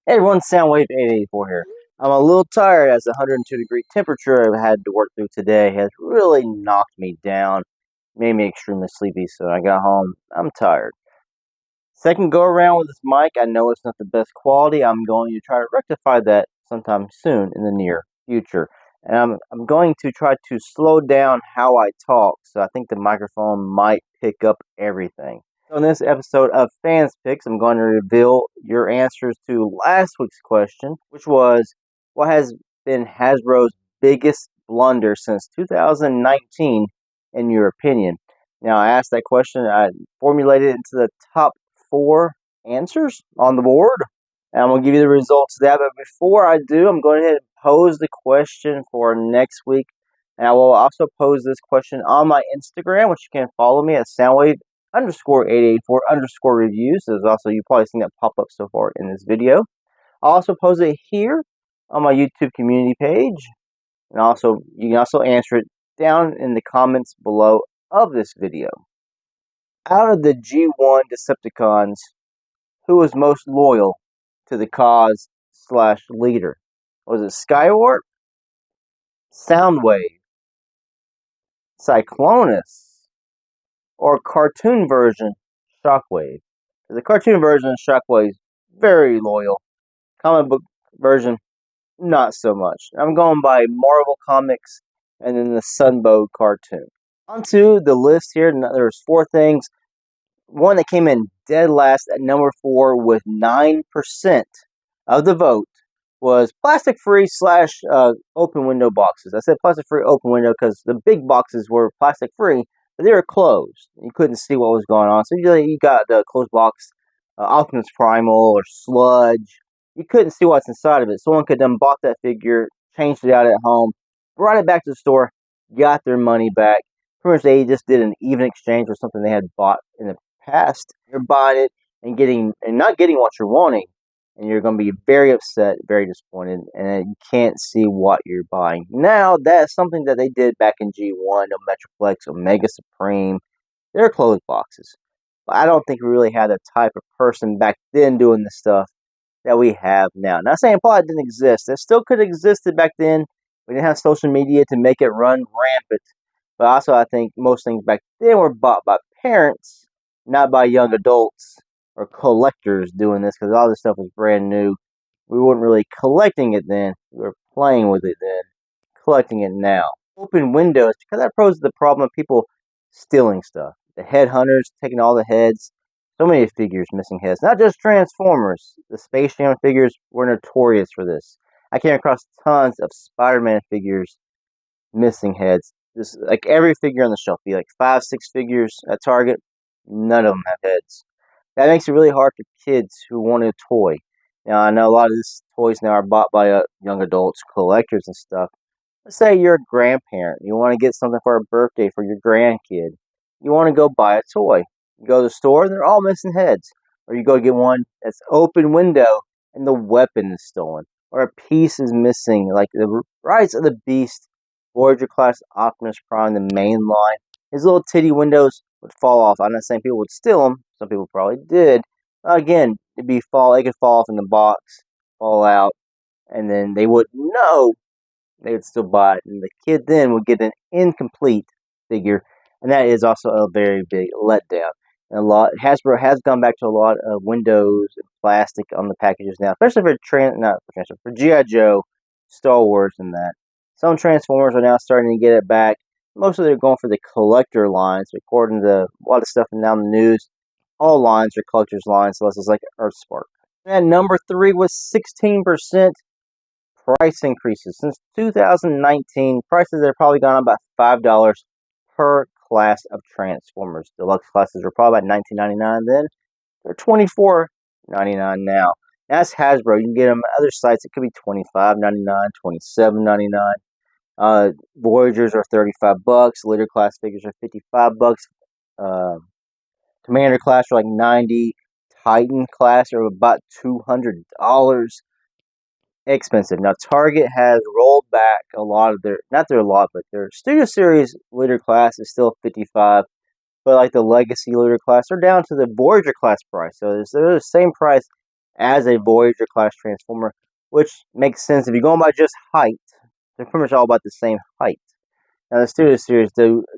Hey everyone, Soundwave884 here. I'm a little tired as the 102-degree temperature I've had to work through today has really knocked me down, made me extremely sleepy, so I got home. I'm tired. Second go around with this mic, I know it's not the best quality. I'm going to try to rectify that sometime soon in the near future. And I'm going to try to slow down how I talk, so I think the microphone might pick up everything. So in this episode of Fans Picks, I'm going to reveal your answers to last week's question, which was, what has been Hasbro's biggest blunder since 2019, in your opinion? Now, I asked that question, I formulated it into the top 4 answers on the board, and I'm going to give you the results of that. But before I do, I'm going ahead and pose the question for next week, and I will also pose this question on my Instagram, which you can follow me at Soundwave_884_reviews. There's also, you've probably seen that pop up so far in this video. I'll also post it here on my YouTube community page, and also you can also answer it down in the comments below of this video. Out of the G1 Decepticons, who was most loyal to the cause/leader? Was it Skywarp, Soundwave, Cyclonus, or cartoon version Shockwave? The cartoon version of Shockwave is very loyal. Comic book version, not so much. I'm going by Marvel Comics and then the Sunbow cartoon. Onto the list here, there's 4 things. One that came in dead last at number 4 with 9% of the vote was plastic-free / open window boxes. I said plastic-free open window because the big boxes were plastic-free, but they were closed. You couldn't see what was going on. So you got the closed box, Optimus Primal or Sludge. You couldn't see what's inside of it. Someone could then bought that figure, changed it out at home, brought it back to the store, got their money back. Pretty much they just did an even exchange for something they had bought in the past. You're buying it and not getting what you're wanting, and you're going to be very upset, very disappointed, and you can't see what you're buying. Now, that's something that they did back in G1, no Metroplex, Omega Supreme. They're closed boxes. But I don't think we really had a type of person back then doing the stuff that we have now. Not saying probably didn't exist. It still could have existed back then. We didn't have social media to make it run rampant. But also, I think most things back then were bought by parents, not by young adults or collectors doing this, because all this stuff was brand new. We weren't really collecting it then. We were playing with it then, collecting it now. Open windows, because that poses the problem of people stealing stuff. The headhunters taking all the heads. So many figures missing heads. Not just Transformers. The Space Jam figures were notorious for this. I came across tons of Spider-Man figures missing heads. This, like every figure on the shelf, be like 5, 6 figures at Target, none of them have heads. That makes it really hard for kids who want a toy. Now, I know a lot of these toys now are bought by young adults, collectors and stuff. Let's say you're a grandparent. You want to get something for a birthday for your grandkid. You want to go buy a toy. You go to the store, and they're all missing heads. Or you go get one that's open window, and the weapon is stolen. Or a piece is missing, like the Rise of the Beast, Voyager class Optimus Prime, the main line. His little titty windows would fall off. I'm not saying people would steal them. Some people probably did. Again, they could fall off in the box, fall out, and then they wouldn't know. They would still buy it, and the kid then would get an incomplete figure, and that is also a very big letdown. And Hasbro has gone back to a lot of windows and plastic on the packages now, especially for G.I. Joe, Star Wars, and that. Some Transformers are now starting to get it back. Mostly they're going for the collector lines, according to a lot of stuff now in the news. All lines are collector's lines, unless it's like Earthspark. And number 3 was 16% price increases. Since 2019, prices have probably gone up about $5 per class of Transformers. Deluxe classes were probably about $19.99 then. They're $24.99 now. That's Hasbro. You can get them at other sites. It could be $25.99, $27.99. Voyagers are $35. Leader class figures are $55. Commander class are like $90. Titan class are about $200. Expensive. Now, Target has rolled back a lot of but their Studio Series Leader class is still $55. But like the Legacy Leader class, they're down to the Voyager class price. So they're the same price as a Voyager class Transformer, which makes sense if you're going by just height. They're pretty much all about the same height. Now, the Studio Series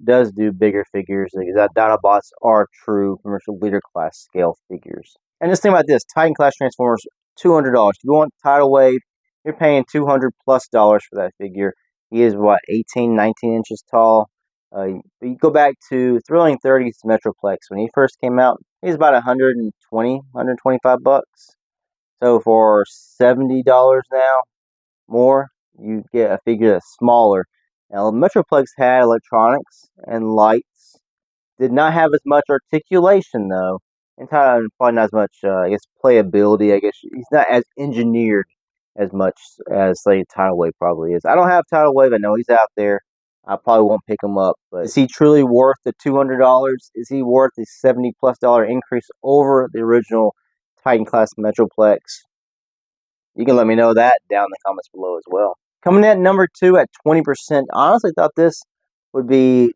does do bigger figures. That Dinobots are true commercial leader class scale figures. And just think about this: Titan class Transformers, $200. If you want Tidal Wave, you're paying $200+ for that figure. He is what, 18, 19 inches tall. You go back to Thrilling 30's Metroplex when he first came out. He's about 120, 125 bucks. So for $70 now, more, you get a figure that's smaller. Now, Metroplex had electronics and lights. Did not have as much articulation, though. And probably not as much, I guess, playability. I guess he's not as engineered as much as, say, Tidal Wave probably is. I don't have Tidal Wave. I know he's out there. I probably won't pick him up. But is he truly worth the $200? Is he worth the $70+ increase over the original Titan class Metroplex? You can let me know that down in the comments below as well. Coming in at number 2 at 20%. I honestly thought this would be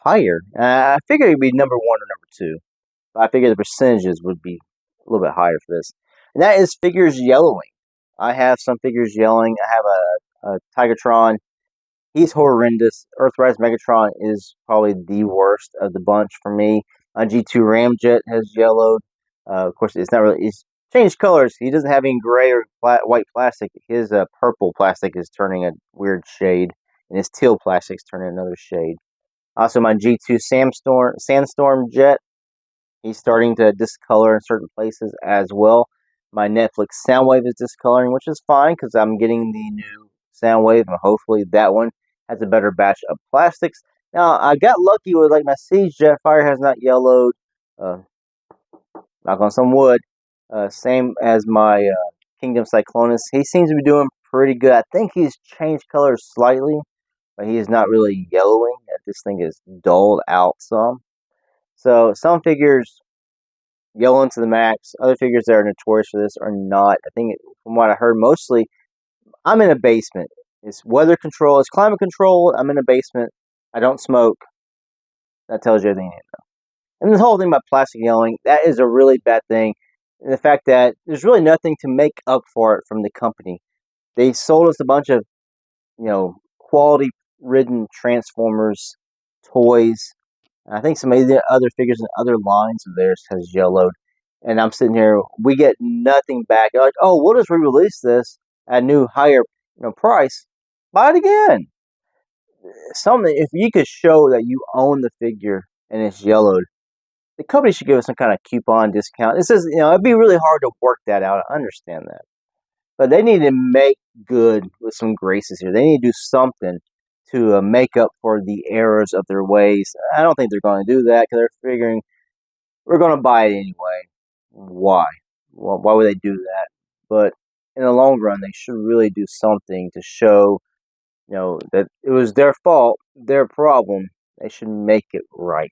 higher. I figured it would be number 1 or number 2. But I figured the percentages would be a little bit higher for this. And that is figures yellowing. I have some figures yellowing. I have a Tigatron. He's horrendous. Earthrise Megatron is probably the worst of the bunch for me. G2 Ramjet has yellowed. Of course, it's not really. It's changed colors. He doesn't have any gray or white plastic. His purple plastic is turning a weird shade, and his teal plastic is turning another shade. Also, my G2 Sandstorm Jet. He's starting to discolor in certain places as well. My Netflix Soundwave is discoloring, which is fine because I'm getting the new Soundwave, and hopefully that one has a better batch of plastics. Now, I got lucky with, like, my Siege Jetfire has not yellowed. Knock on some wood. Same as my Kingdom Cyclonus. He seems to be doing pretty good. I think he's changed colors slightly, but he is not really yellowing. This thing is dulled out some. So some figures yellow to the max. Other figures that are notorious for this are not. I think from what I heard, mostly I'm in a basement. It's weather control. It's climate control. I'm in a basement. I don't smoke. That tells you everything you need to know. And this whole thing about plastic yellowing, that is a really bad thing. And the fact that there's really nothing to make up for it from the company. They sold us a bunch of, quality-ridden Transformers toys. I think some of the other figures and other lines of theirs has yellowed. And I'm sitting here, we get nothing back. They're like, oh, we'll just re-release this at a new higher price. Buy it again. Something, if you could show that you own the figure and it's yellowed, the company should give us some kind of coupon discount. It says, it'd be really hard to work that out. I understand that. But they need to make good with some graces here. They need to do something to make up for the errors of their ways. I don't think they're going to do that because they're figuring we're going to buy it anyway. Why? Well, why would they do that? But in the long run, they should really do something to show, that it was their fault, their problem. They should make it right.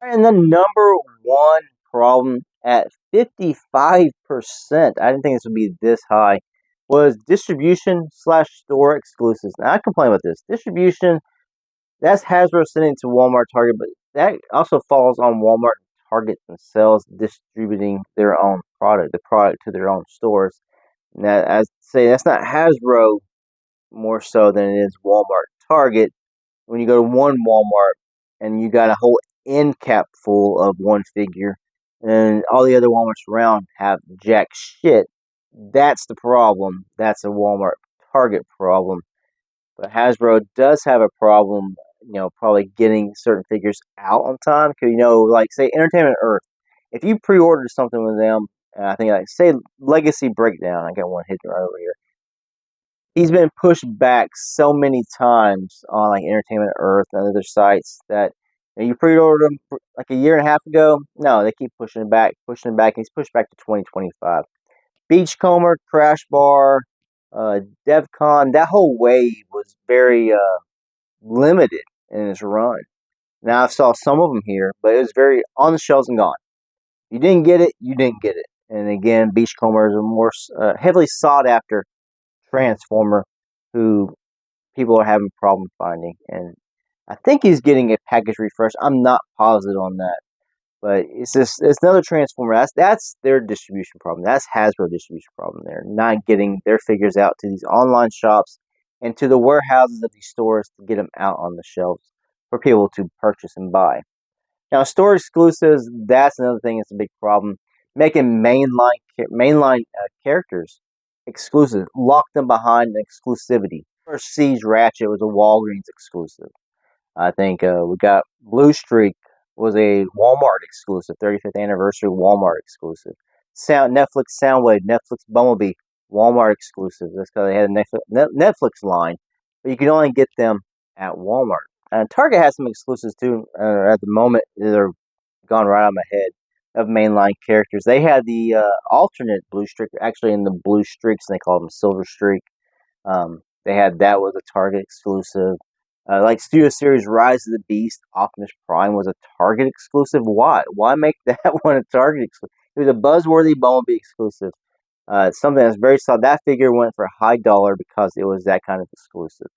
And the number 1 problem at 55%, I didn't think this would be this high, was distribution/store exclusives. Now, I complain about this. Distribution, that's Hasbro sending to Walmart, Target, but that also falls on Walmart, Target themselves distributing their own product, the product to their own stores. Now, I say that's not Hasbro more so than it is Walmart, Target. When you go to one Walmart and you got a whole end cap full of one figure, and all the other Walmarts around have jack shit, that's the problem. That's a Walmart Target problem. But Hasbro does have a problem, probably getting certain figures out on time. Because, like, say, Entertainment Earth. If you pre-ordered something with them, I think, like, say, Legacy Breakdown. I got one hidden right over here. He's been pushed back so many times on, like, Entertainment Earth and other sites that you pre-ordered them like a year and a half ago. No, they keep pushing it back, and he's pushed back to 2025. Beachcomber, Crash Bar, DevCon, that whole wave was very limited in its run. Now, I saw some of them here, but it was very on the shelves and gone. You didn't get it, you didn't get it. And again, Beachcomber is a more heavily sought after Transformer who people are having a problem finding. And I think he's getting a package refresh. I'm not positive on that. But it's another Transformer. That's their distribution problem. That's Hasbro distribution problem. They're not getting their figures out to these online shops and to the warehouses of these stores to get them out on the shelves for people to purchase and buy. Now, store exclusives, that's another thing that's a big problem. Making mainline characters exclusive, lock them behind an exclusivity. First Siege Ratchet was a Walgreens exclusive. I think we got Blue Streak was a Walmart exclusive, 35th anniversary Walmart exclusive. Netflix Soundwave, Netflix Bumblebee, Walmart exclusive. That's because they had a Netflix line, but you can only get them at Walmart. And Target has some exclusives too. At the moment, they're gone right out of my head of mainline characters. They had the alternate Blue Streak, actually in the Blue Streaks, and they called them Silver Streak. They had that was a Target exclusive. Like Studio Series Rise of the Beast, Optimus Prime was a Target exclusive. Why? Why make that one a Target exclusive? It was a buzzworthy Bumblebee exclusive. Something that's very solid. That figure went for a high dollar because it was that kind of exclusive.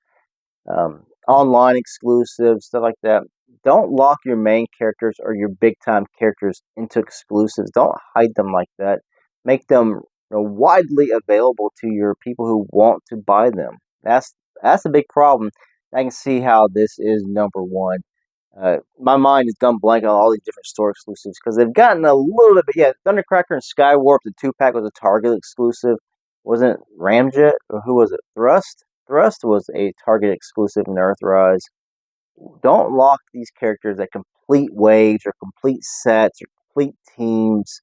Online exclusives, stuff like that. Don't lock your main characters or your big time characters into exclusives. Don't hide them like that. Make them widely available to your people who want to buy them. That's a big problem. I can see how this is number one. My mind has gone blank on all these different store exclusives because they've gotten a little bit. Yeah, Thundercracker and Skywarp, the 2-pack was a Target exclusive. Wasn't it Ramjet or who was it? Thrust. Thrust was a Target exclusive in Earthrise. Don't lock these characters at complete waves or complete sets or complete teams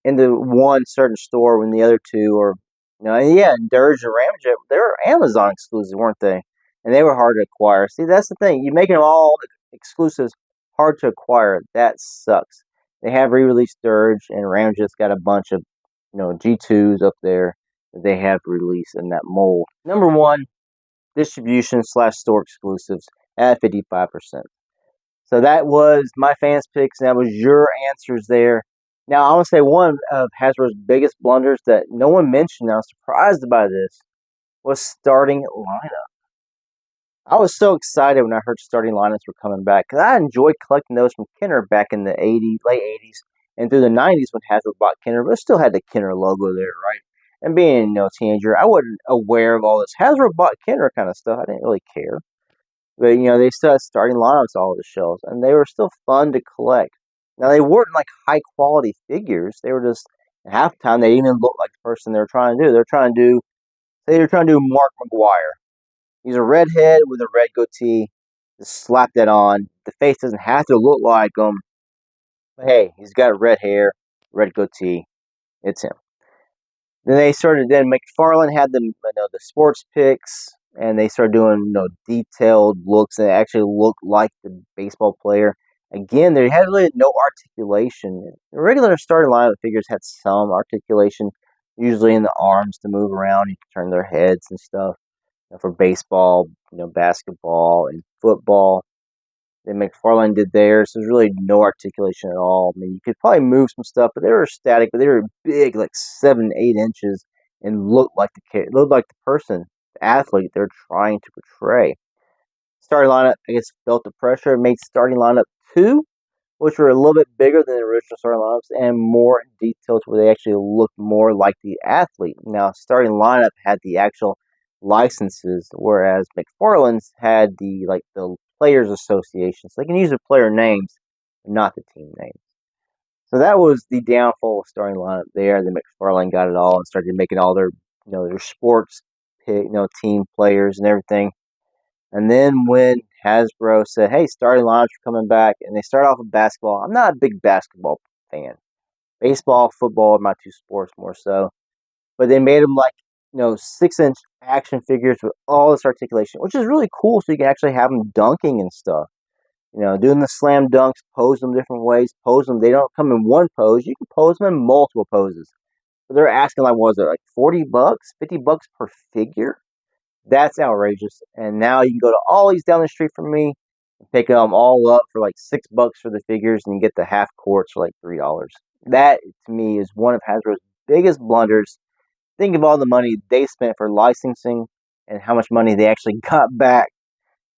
into one certain store when the other two are, and yeah, Dirge and Ramjet, they were Amazon exclusives, weren't they? And they were hard to acquire. See, that's the thing. You're making them all exclusives hard to acquire. That sucks. They have re-released Dirge, and Ramjet's got a bunch of, G2s up there that they have released in that mold. Number one, distribution/store exclusives at 55%. So that was my fans' picks. That was your answers there. Now, I want to say one of Hasbro's biggest blunders that no one mentioned, I was surprised by this, was starting lineup. I was so excited when I heard starting lineups were coming back because I enjoyed collecting those from Kenner back in the late 80s, and through the 90s when Hasbro bought Kenner, but it still had the Kenner logo there, right? And being a teenager, I wasn't aware of all this Hasbro bought Kenner kind of stuff. I didn't really care. But, they still had starting lineups all over the shelves, and they were still fun to collect. Now, they weren't like high quality figures. They were just, half the time, they even looked like the person they were trying to do. Say they're trying to do Mark McGuire. He's a redhead with a red goatee. Just slap that on. The face doesn't have to look like him. But hey, he's got red hair, red goatee. It's him. Then McFarlane had the sports picks, and they started doing detailed looks that actually looked like the baseball player. Again, they had really no articulation. The regular starting lineup figures had some articulation, usually in the arms to move around. You can turn their heads and stuff. For baseball, basketball, and football. Then McFarlane did theirs. So there's really no articulation at all. I mean, you could probably move some stuff, but they were static. But they were big, like 7, 8 inches, and looked like the person, the athlete they're trying to portray. Starting lineup, I guess, felt the pressure. Made starting lineup 2, which were a little bit bigger than the original starting lineups and more detailed, where they actually looked more like the athlete. Now, starting lineup had the actual licenses, whereas McFarlane's had the players association, so they can use the player names, not the team names. So that was the downfall of starting lineup there. Then McFarlane got it all and started making all their their sports team players and everything. And then when Hasbro said, "Hey, starting lineups are coming back," and they start off with basketball. I'm not a big basketball fan. Baseball, football are my two sports more so. But they made them 6-inch action figures with all this articulation, which is really cool. So you can actually have them dunking and stuff. Doing the slam dunks, pose them different ways, pose them. They don't come in one pose. You can pose them in multiple poses. But they're asking what was it, like $40, $50 per figure? That's outrageous. And now you can go to Ollie's down the street from me and pick them all up for like $6 for the figures, and you get the half courts for like $3. That to me is one of Hasbro's biggest blunders. Think of all the money they spent for licensing and how much money they actually got back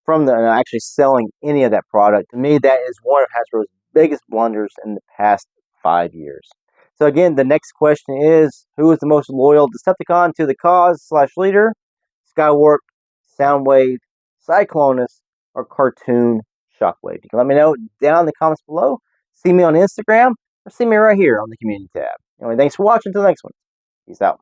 from the actually selling any of that product. To me, that is one of Hasbro's biggest blunders in the past 5 years. So again, the next question is, who is the most loyal Decepticon to the cause / leader? Skywarp, Soundwave, Cyclonus, or Cartoon Shockwave? You can let me know down in the comments below. See me on Instagram, or see me right here on the community tab. Anyway, thanks for watching. Until the next one. Peace out.